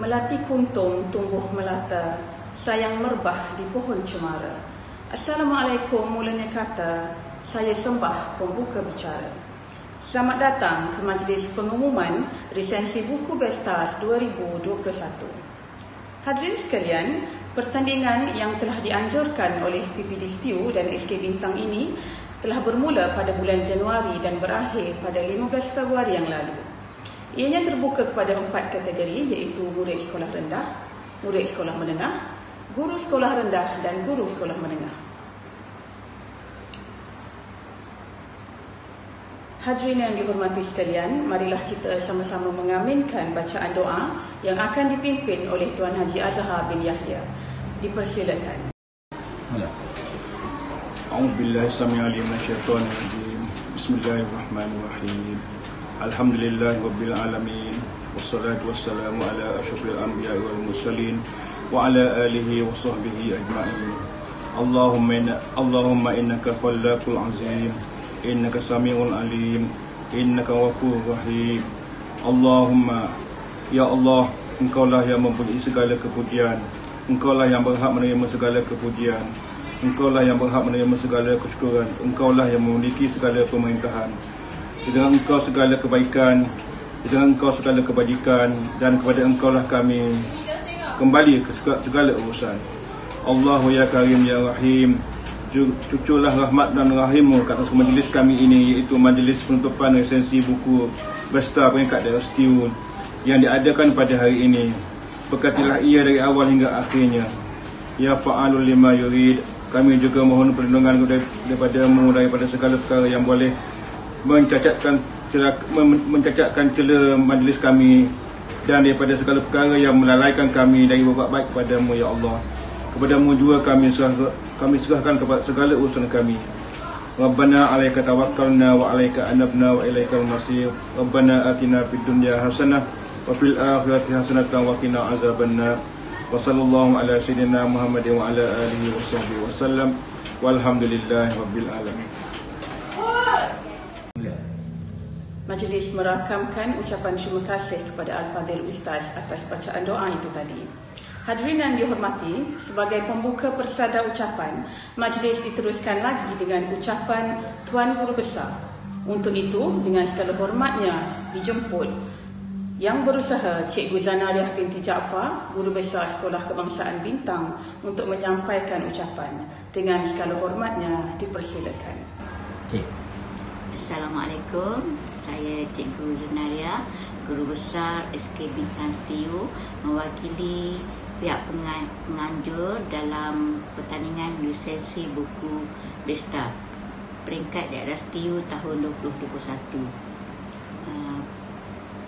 Melati kuntum tumbuh melata, sayang merbah di pohon cemara. Assalamualaikum mulanya kata, saya sembah pembuka bicara. Selamat datang ke majlis pengumuman resensi buku Bestas 2021. Hadirin sekalian, pertandingan yang telah dianjurkan oleh PPD STIU dan SK Bintang ini telah bermula pada bulan Januari dan berakhir pada 15 Februari yang lalu. Ianya terbuka kepada 4 kategori, iaitu murid sekolah rendah, murid sekolah menengah, guru sekolah rendah dan guru sekolah menengah. Hadirin yang dihormati sekalian, marilah kita sama-sama mengaminkan bacaan doa yang akan dipimpin oleh Tuan Haji Azhar bin Yahya. Dipersilakan. A'udzubillahi samii'al 'alim minasyaitonir rajim. Bismillahirrahmanirrahim. Alhamdulillahi rabbil alamin. Wassalatu wassalamu ala asyrafil anbiya'i wal mursalin wa ala alihi wa sahbihi ajma'in. Allahumma innaka khallaqul azim. Innaka sami'ul alim. Innaka ghafurur rahim. Allahumma, ya Allah, Engkaulah yang mempunyai segala kepujian. Engkaulah yang berhak menerima segala kepujian. Engkaulah yang berhak menerima segala kesyukuran. Engkaulah yang memiliki segala pemerintahan. Dengan Engkau segala kebaikan, dengan Engkau segala kebajikan, dan kepada Engkaulah kami kembali ke segala urusan. Allahu ya Karim ya Rahim. Cuculah rahmat dan rahimmu ke atas majlis kami ini, iaitu majlis penutupan resensi buku Bestar peringkat daerah STIU yang diadakan pada hari ini. Berkatilah ia dari awal hingga akhirnya. Ya fa'alul lima yurid. Kami juga mohon perlindungan daripada-Mu daripada segala perkara yang boleh mencacatkan cela majlis kami, dan daripada segala perkara yang melalaikan kami dari berbuat baik kepada-Mu ya Allah. Kepada-Mu juga kami serahkan kepada segala urusan kami. Rabbana 'alaika tawakkalna wa 'alaika anabna wa ilaikal masir. Rabbana atina fid dunya hasanah wa fil akhirati hasanatan wa qina azabannar. Wa sallallahu ala sayyidina Muhammadin wa ala alihi wa sahbihi wa sallam. Walhamdulillahi rabbil alamin. Majlis merakamkan ucapan terima kasih kepada Al-Fadhil Ustaz atas bacaan doa itu tadi. Hadirin yang dihormati, sebagai pembuka persada ucapan, majlis diteruskan lagi dengan ucapan Tuan Guru Besar. Untuk itu, dengan segala hormatnya dijemput Yang Berusaha Cikgu Zanariah binti Jaafar, Guru Besar Sekolah Kebangsaan Bintang, untuk menyampaikan ucapan. Dengan segala hormatnya dipersilakan. Assalamualaikum, saya Cikgu Zanariah, Guru Besar SK Bintang STIU, mewakili pihak penganjur dalam pertandingan resensi buku Bestar peringkat daerah STIU tahun 2021.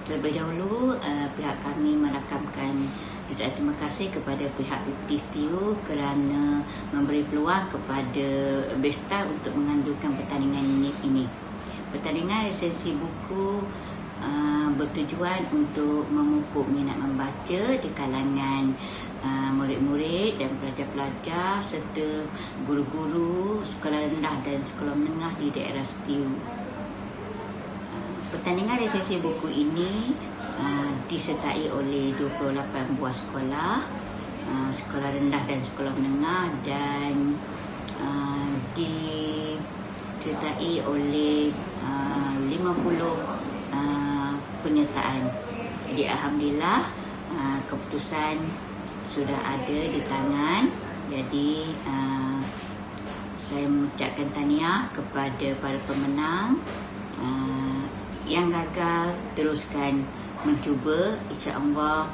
Terlebih dahulu, pihak kami merakamkan ucapan terima kasih kepada pihak PPD STIU kerana memberi peluang kepada Bestar untuk menganjurkan pertandingan ini. Pertandingan resensi buku bertujuan untuk memupuk minat membaca di kalangan murid-murid dan pelajar-pelajar serta guru-guru sekolah rendah dan sekolah menengah di daerah STIU. Pertandingan resensi buku ini disertai oleh 28 buah sekolah, sekolah rendah dan sekolah menengah, dan disertai oleh 50 penyertaan. Jadi alhamdulillah keputusan sudah ada di tangan. Jadi saya mengucapkan tahniah kepada para pemenang. Yang gagal teruskan mencuba, insya-Allah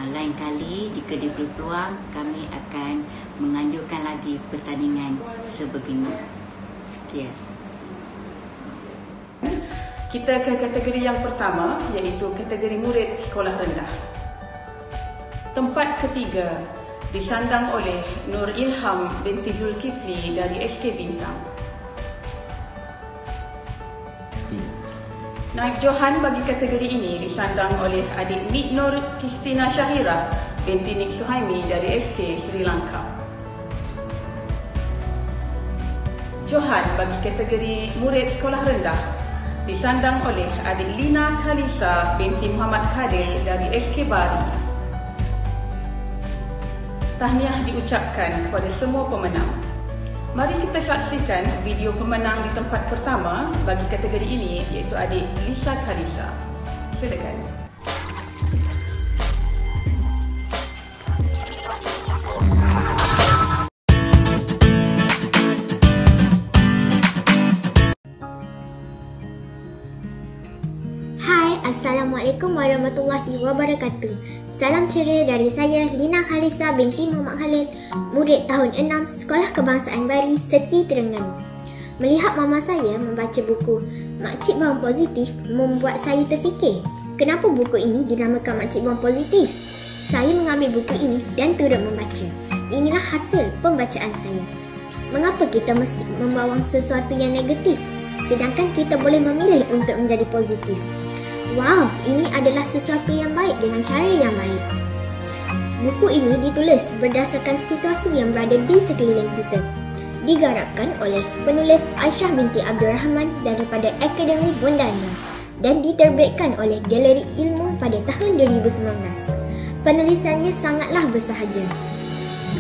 lain kali jika diberi peluang kami akan menganjurkan lagi pertandingan sebegini. Sekian. Kita ke kategori yang pertama, iaitu kategori murid sekolah rendah. Tempat ketiga disandang oleh Nur Ilham binti Zulkifli dari SK Bintang. Naib Johan bagi kategori ini disandang oleh adik Nik Nur Kristina Syahirah binti Nik Suhaimi dari SK Sri Lanka. Johan bagi kategori murid sekolah rendah disandang oleh adik Lina Khalisa binti Muhammad Khalil dari SK Bari. tahniah diucapkan kepada semua pemenang. Mari kita saksikan video pemenang di tempat pertama bagi kategori ini, iaitu adik Lisa Kalisa. Silakan. Hai, Assalamualaikum warahmatullahi wabarakatuh. Salam ceria dari saya, Lina Khalisa binti Muhammad Khalid, murid tahun 6 Sekolah Kebangsaan Bari, Setiu Terengganu. Melihat mama saya membaca buku Makcik Bawang Positif membuat saya terfikir, kenapa buku ini dinamakan Makcik Bawang Positif? Saya mengambil buku ini dan turut membaca. Inilah hasil pembacaan saya. Mengapa kita mesti membawang sesuatu yang negatif, sedangkan kita boleh memilih untuk menjadi positif? Wow, ini adalah sesuatu yang baik dengan cara yang baik. Buku ini ditulis berdasarkan situasi yang berada di sekeliling kita. Digarapkan oleh penulis Aisyah binti Abdul Rahman daripada Akademi Bondana dan diterbitkan oleh Galeri Ilmu pada tahun 2019. Penulisannya sangatlah bersahaja.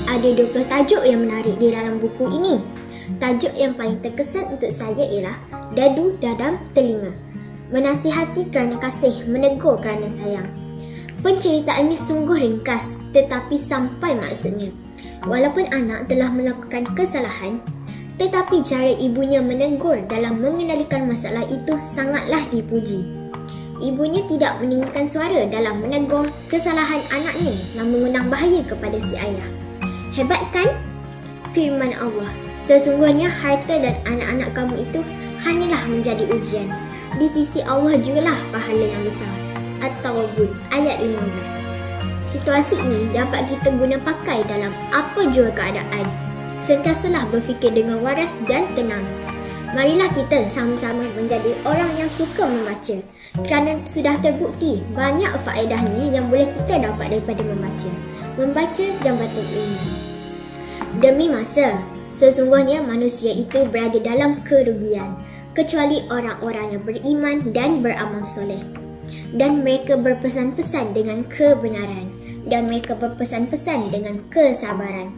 Ada 20 tajuk yang menarik di dalam buku ini. Tajuk yang paling terkesan untuk saya ialah Dadu Dadam Telinga. Menasihati kerana kasih, menegur kerana sayang. Penceritaannya sungguh ringkas tetapi sampai maksudnya. Walaupun anak telah melakukan kesalahan, tetapi cara ibunya menegur dalam mengendalikan masalah itu sangatlah dipuji. Ibunya tidak meninggikan suara dalam menegur kesalahan anaknya yang mengundang bahaya kepada si ayah. Hebat kan? Firman Allah, sesungguhnya harta dan anak-anak kamu itu hanyalah menjadi ujian. Di sisi Allah jugalah pahala yang besar. At-Tawabun ayat 15. Situasi ini dapat kita guna pakai dalam apa jua keadaan. Sentiasalah berfikir dengan waras dan tenang. Marilah kita sama-sama menjadi orang yang suka membaca, kerana sudah terbukti banyak faedahnya yang boleh kita dapat daripada membaca. Membaca jambatan ilmu. Demi masa, sesungguhnya manusia itu berada dalam kerugian, kecuali orang-orang yang beriman dan beramal soleh. Dan mereka berpesan-pesan dengan kebenaran, dan mereka berpesan-pesan dengan kesabaran.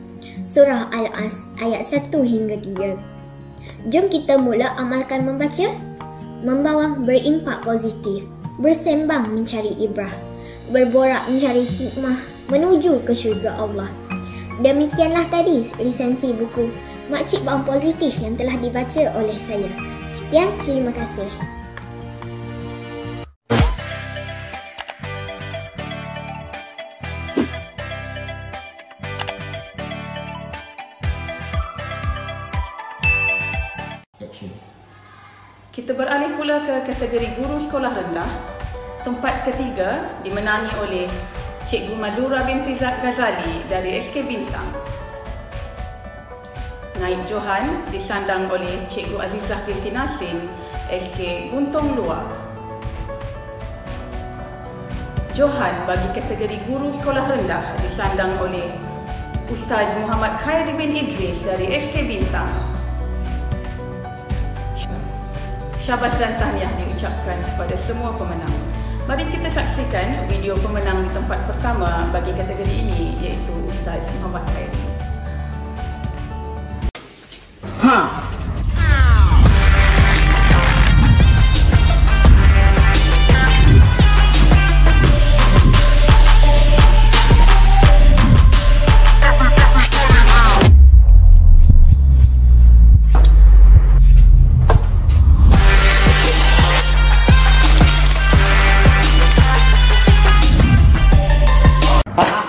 Surah Al-As ayat 1 hingga 3. Jom kita mula amalkan membaca, membawang berimpak positif, bersembang mencari ibrah, berborak mencari hikmah menuju ke syurga Allah. Demikianlah tadi resensi buku Makcik Bawang Positif yang telah dibaca oleh saya. Sekian, terima kasih. Kita beralih pula ke kategori guru sekolah rendah. Tempat ketiga dimenangi oleh Cikgu Mazura binti Ghazali dari SK Bintang. Naib Johan disandang oleh Cikgu Azizah binti Nasin, SK Guntong Luar. Johan bagi kategori guru sekolah rendah disandang oleh Ustaz Muhammad Khairi bin Idris dari SK Bintang. Syabas dan tahniah diucapkan kepada semua pemenang. Mari kita saksikan video pemenang di tempat pertama bagi kategori ini, iaitu Ustaz Muhammad Khairi.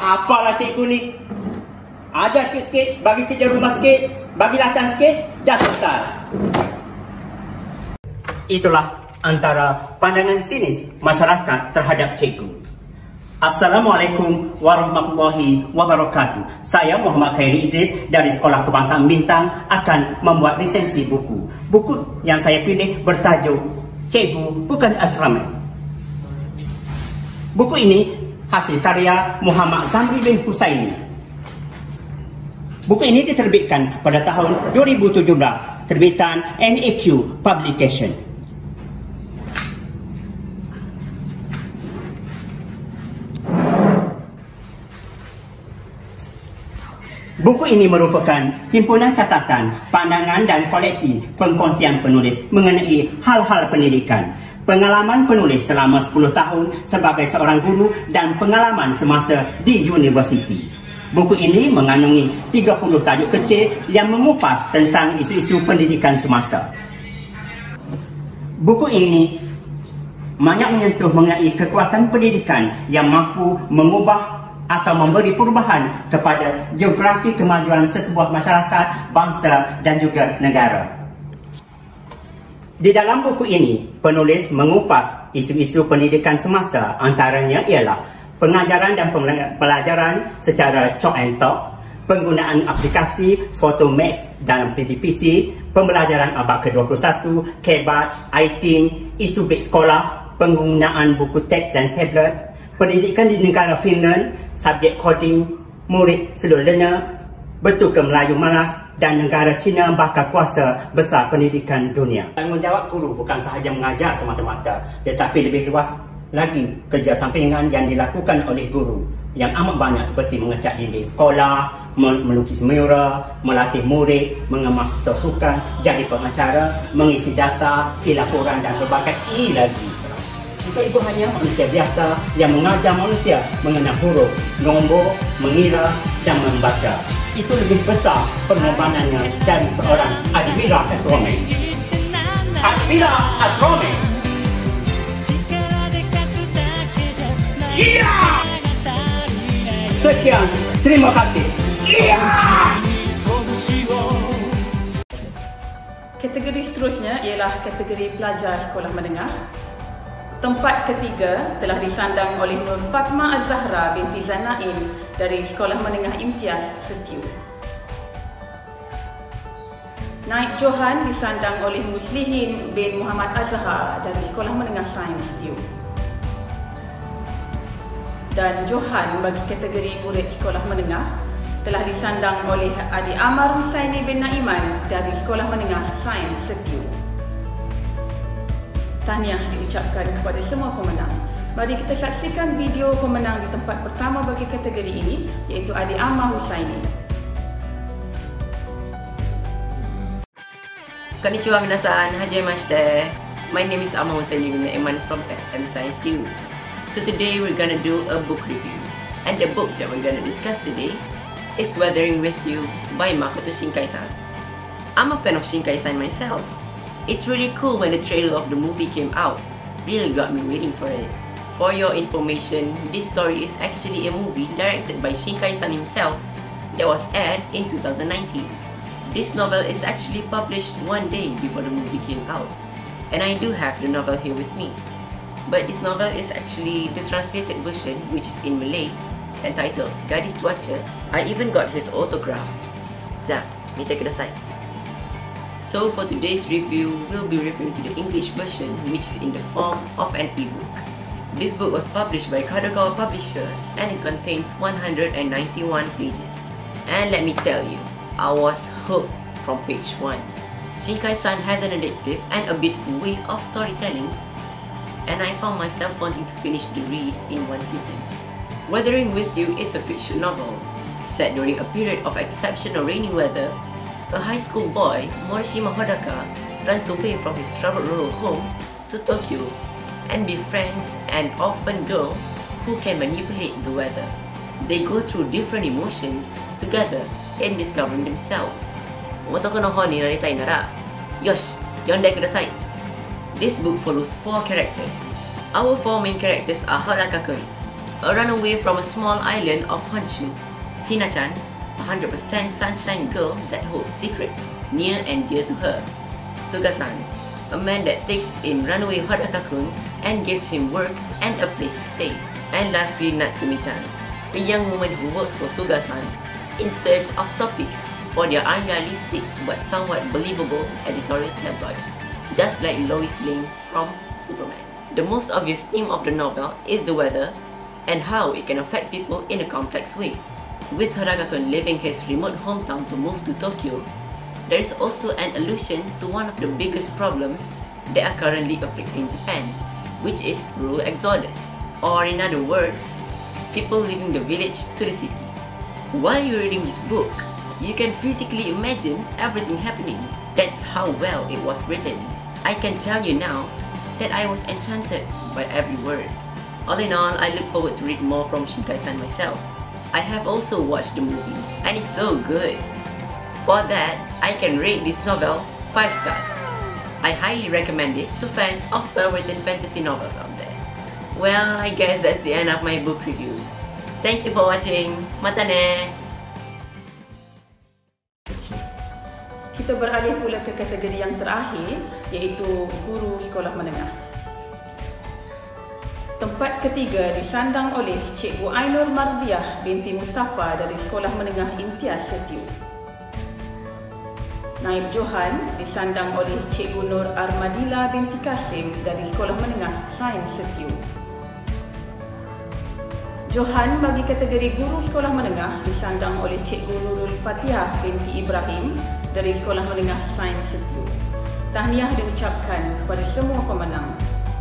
Apalah cikgu ni? Ajar sikit-sikit, bagi kerja rumah sikit, bagi latihan sikit, dah selesai. Itulah antara pandangan sinis masyarakat terhadap cikgu. Assalamualaikum warahmatullahi wabarakatuh. Saya Muhammad Khairi Idris dari Sekolah Kebangsaan Bintang akan membuat resensi buku. Buku yang saya pilih bertajuk Cikgu Bukan Ultraman. Buku ini hasil karya Muhammad Zamri bin Husaini. Buku ini diterbitkan pada tahun 2017, terbitan NAQ Publication. Buku ini merupakan himpunan catatan, pandangan dan koleksi pengkongsian penulis mengenai hal-hal pendidikan, pengalaman penulis selama 10 tahun sebagai seorang guru dan pengalaman semasa di universiti. Buku ini mengandungi 30 tajuk kecil yang mengupas tentang isu-isu pendidikan semasa. Buku ini banyak menyentuh mengenai kekuatan pendidikan yang mampu mengubah atau memberi perubahan kepada geografi kemajuan sesebuah masyarakat, bangsa dan juga negara. Di dalam buku ini, penulis mengupas isu-isu pendidikan semasa, antaranya ialah pengajaran dan pelajaran secara chalk and talk, penggunaan aplikasi Photomax dalam PDPC, pembelajaran abad ke-21, KBAT, iTeen, isu beg sekolah, penggunaan buku teks dan tablet, pendidikan di negara Finland, subjek coding, murid slow learner, bertukar Melayu malas dan negara China bakal kuasa besar pendidikan dunia. Tanggungjawab guru bukan sahaja mengajar semata-mata, tetapi lebih luas lagi kerja sampingan yang dilakukan oleh guru yang amat banyak seperti mengecat dinding sekolah, melukis mural, melatih murid, mengemas stor sukan, jadi pengacara, mengisi data, laporan dan berbagai lagi. Jika ibu hanya manusia biasa yang mengajar manusia mengenal huruf, nombor, mengira dan membaca, itu lebih besar pengorbanannya dari seorang Admira Atrome. Admira Atrome. Iya! Sekian, terima kasih. Iya! Kategori seterusnya ialah kategori pelajar sekolah menengah. Tempat ketiga telah disandang oleh Nur Fatma Az-Zahra binti Zanain dari Sekolah Menengah Imtiaz Setiu. Naib Johan disandang oleh Muslihin bin Muhammad Azhar dari Sekolah Menengah Sains Setiu. Dan Johan bagi kategori murid sekolah menengah telah disandang oleh Adik Amar Husaini bin Naiman dari Sekolah Menengah Sains Setiu. Tahniah diucapkan kepada semua pemenang. Mari kita saksikan video pemenang di tempat pertama bagi kategori ini, iaitu Adik Amar Husaini. Konnichiwa minasan, hajimashite. My name is Amar Husaini bin Naiman from SM Science Team. So today we're gonna do a book review. And the book that we're gonna discuss today is Weathering With You by Makoto Shinkai-san. I'm a fan of Shinkai-san myself. It's really cool when the trailer of the movie came out. Really got me waiting for it. For your information, this story is actually a movie directed by Shinkai-san himself that was aired in 2019. This novel is actually published one day before the movie came out. And I do have the novel here with me. But this novel is actually the translated version, which is in Malay, entitled Gadis Cuaca. I even got his autograph. Za, mite kudasai. So for today's review, we'll be referring to the English version, which is in the form of an ebook. This book was published by Kadokawa Publisher and it contains 191 pages. And let me tell you, I was hooked from page 1. Shinkai-san has an addictive and a beautiful way of storytelling, and I found myself wanting to finish the read in one sitting. Weathering With You is a fiction novel set during a period of exceptional rainy weather. A high school boy, Morishima Hodaka, runs away from his troubled rural home to Tokyo and befriends an orphan girl who can manipulate the weather. They go through different emotions together in discovering themselves. Motoko no hon ni naritai nara, yoshi, yondai kudasai. This book follows 4 characters. Our 4 main characters are Hodaka-kun, a runaway from a small island of Honshu, Hina-chan, a 100% sunshine girl that holds secrets near and dear to her, Suga-san, a man that takes in runaway Hodaka-kun and gives him work and a place to stay, and lastly Natsumi-chan, a young woman who works for Suga-san in search of topics for their unrealistic but somewhat believable editorial tabloid, just like Lois Lane from Superman. The most obvious theme of the novel is the weather and how it can affect people in a complex way. With Hodaka-kun leaving his remote hometown to move to Tokyo, there is also an allusion to one of the biggest problems that are currently afflicting Japan, which is rural exodus, or in other words, people leaving the village to the city. While you're reading this book, you can physically imagine everything happening. That's how well it was written. I can tell you now that I was enchanted by every word. All in all, I look forward to read more from Shinkai-san myself. I have also watched the movie and it's so good. For that, I can rate this novel 5 stars. I highly recommend this to fans of well-written fantasy novels out there. Well, I guess that's the end of my book review. Thank you for watching. Mata ne! Kita beralih pula ke kategori yang terakhir, iaitu guru sekolah menengah. Tempat ketiga disandang oleh Cikgu Ainur Mardiah binti Mustafa dari Sekolah Menengah Imtiaz Setiu. Naib Johan disandang oleh Cikgu Nur Armadila binti Kasim dari Sekolah Menengah Sains Setiu. Johan bagi kategori guru sekolah menengah disandang oleh Cikgu Nurul Fatihah binti Ibrahim dari Sekolah Menengah Sains Setiu. Tahniah diucapkan kepada semua pemenang.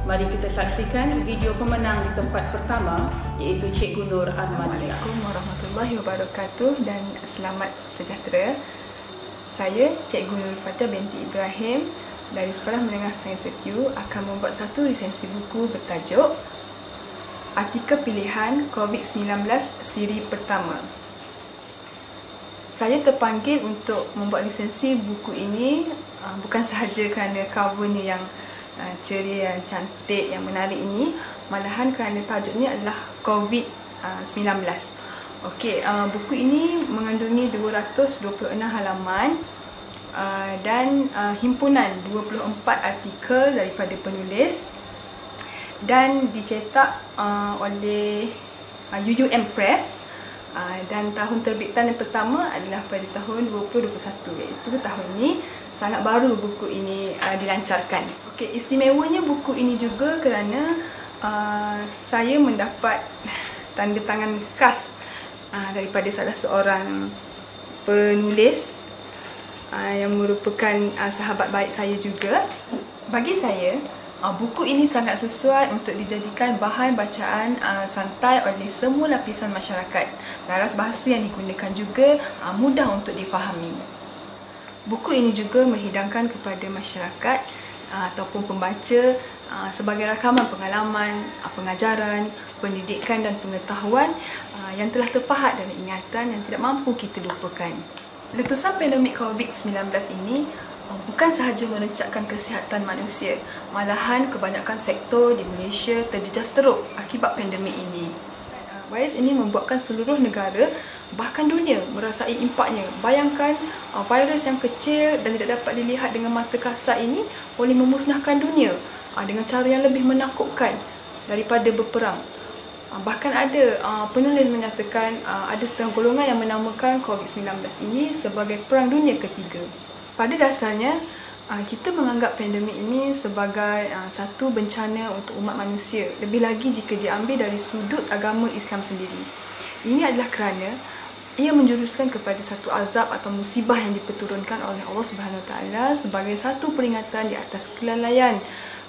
Mari kita saksikan video pemenang di tempat pertama, iaitu Cikgu Nur Armadila. Assalamualaikum warahmatullahi wabarakatuh dan selamat sejahtera. Saya Cikgu Nurul Fatihah binti Ibrahim dari Sekolah Menengah Sains Setiu akan membuat satu resensi buku bertajuk Artikel Pilihan COVID-19 Siri Pertama. Saya terpanggil untuk membuat lisensi buku ini bukan sahaja kerana covernya yang ceria, yang cantik, yang menarik ini, malahan kerana tajuknya adalah COVID-19. Okey, buku ini mengandungi 226 halaman dan himpunan 24 artikel daripada penulis dan dicetak oleh UUM Press dan tahun terbitan yang pertama adalah pada tahun 2021, iaitu tahun ini sangat baru buku ini dilancarkan. Okey, istimewanya buku ini juga kerana saya mendapat tanda tangan khas daripada salah seorang penulis yang merupakan sahabat baik saya juga. Bagi saya, buku ini sangat sesuai untuk dijadikan bahan bacaan santai oleh semua lapisan masyarakat. Laras bahasa yang digunakan juga mudah untuk difahami. Buku ini juga menghidangkan kepada masyarakat ataupun pembaca sebagai rakaman pengalaman, pengajaran, pendidikan dan pengetahuan yang telah terpahat dalam ingatan yang tidak mampu kita lupakan. Letusan pandemik COVID-19 ini bukan sahaja meroncakkan kesihatan manusia, malahan kebanyakan sektor di Malaysia terjejas teruk akibat pandemik ini. Virus ini membuatkan seluruh negara, bahkan dunia merasai impaknya. Bayangkan virus yang kecil dan tidak dapat dilihat dengan mata kasar ini boleh memusnahkan dunia dengan cara yang lebih menakutkan daripada berperang. Bahkan ada penulis menyatakan ada setengah golongan yang menamakan COVID-19 ini sebagai Perang Dunia Ketiga. Pada dasarnya, kita menganggap pandemik ini sebagai satu bencana untuk umat manusia, lebih lagi jika diambil dari sudut agama Islam sendiri. Ini adalah kerana ia menjuruskan kepada satu azab atau musibah yang diperturunkan oleh Allah SWT sebagai satu peringatan di atas kelalaian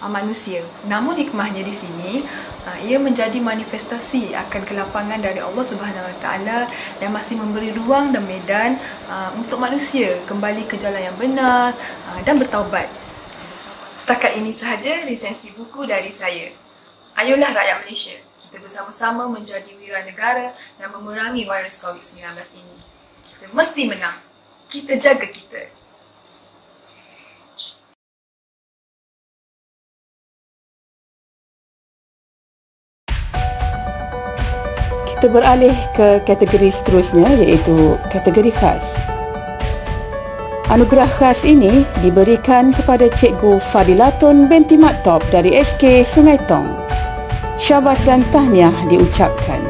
manusia. Namun hikmahnya di sini, ia menjadi manifestasi akan kelapangan dari Allah SWT yang masih memberi ruang dan medan untuk manusia kembali ke jalan yang benar dan bertaubat. Setakat ini sahaja resensi buku dari saya. Ayolah rakyat Malaysia, kita bersama-sama menjadi wira negara dan memerangi virus COVID-19 ini. Kita mesti menang. Kita jaga kita. Kita beralih ke kategori seterusnya, iaitu kategori khas. Anugerah khas ini diberikan kepada Cikgu Fadilatun binti Maktop dari SK Sungai Tong. Syabas dan tahniah diucapkan.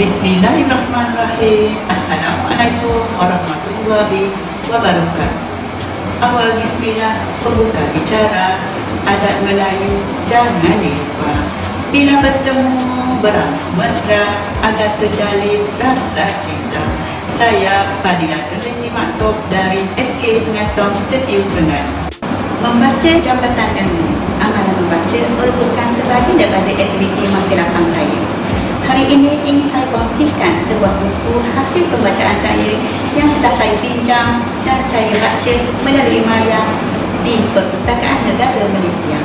Bismillahirrahmanirrahim. Assalamualaikum warahmatullahi wabarakatuh. Awal bismillah, pembuka bicara, adat Melayu jangan dilupa. Bila bertemu beramal mesra, agar terjalin rasa cinta. Saya Fadilah Terliti Maktub dari SK Sungai Tong, Setiu Terengganu. Membaca jambatan ilmu. Amalan membaca merupakan sebahagian daripada aktiviti masa lapang saya. Hari ini ingin saya kongsikan sebuah buku hasil pembacaan saya yang sudah saya pinjam dan saya baca melalui maya di Perpustakaan Negara Malaysia.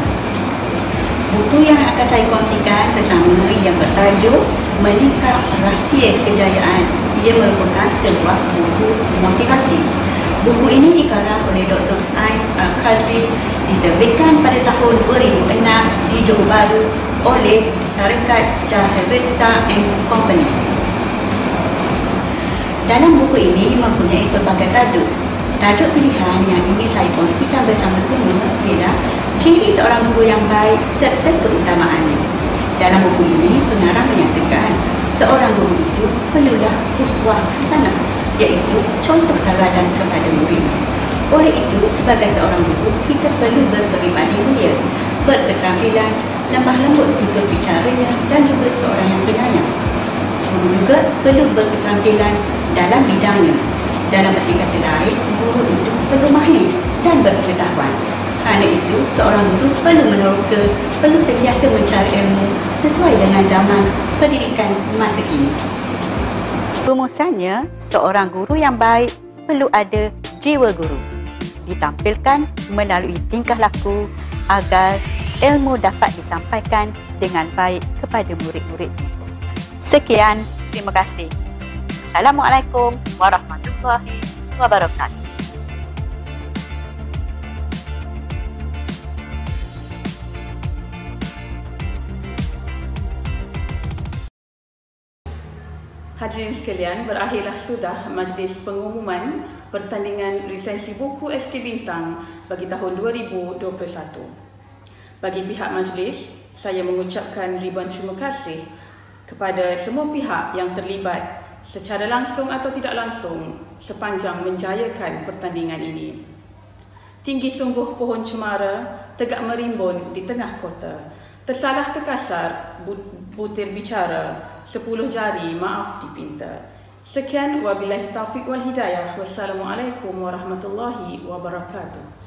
Buku yang akan saya kongsikan bersama yang bertajuk Menikah Rahsia Kejayaan. Ia merupakan sebuah buku motivasi. Buku ini dikarang oleh Dr. Ain Al-Qadri, diterbitkan pada tahun 2006 di Johor Bahru oleh Tarekat Jahabesta and Company. Dalam buku ini mempunyai pelbagai tajuk. Tajuk pilihan yang ingin saya kongsikan bersama semua ialah ciri seorang guru yang baik serta keutamaannya. Dalam buku ini, pengarang menyatakan seorang guru itu perlulah uswah hasanah, iaitu contoh tauladan kepada murid. Oleh itu, sebagai seorang guru, kita perlu berperibadi mulia, berketerampilan, lemah lembut tutur bicaranya dan juga seorang yang penyayang. Guru juga perlu berketerampilan dalam bidangnya. Dalam arti kata lain, guru itu perlu mahir dan berpengetahuan. Kerana itu, seorang guru perlu meneroka, perlu sentiasa mencari ilmu sesuai dengan zaman pendidikan masa kini. Rumusannya, seorang guru yang baik perlu ada jiwa guru. Ditampilkan melalui tingkah laku agar ilmu dapat disampaikan dengan baik kepada murid-murid. Sekian, terima kasih. Assalamualaikum warahmatullahi wabarakatuh. Hadirin sekalian, berakhirlah sudah majlis pengumuman pertandingan resensi buku SK Bintang bagi tahun 2021. Bagi pihak majlis, saya mengucapkan ribuan terima kasih kepada semua pihak yang terlibat secara langsung atau tidak langsung sepanjang menjayakan pertandingan ini. Tinggi sungguh pohon cemara, tegak merimbun di tengah kota. Tersalah terkasar butir bicara, 10 jari maaf dipinta. Sekian, wabillahi taufiq wal hidayah. Wassalamualaikum warahmatullahi wabarakatuh.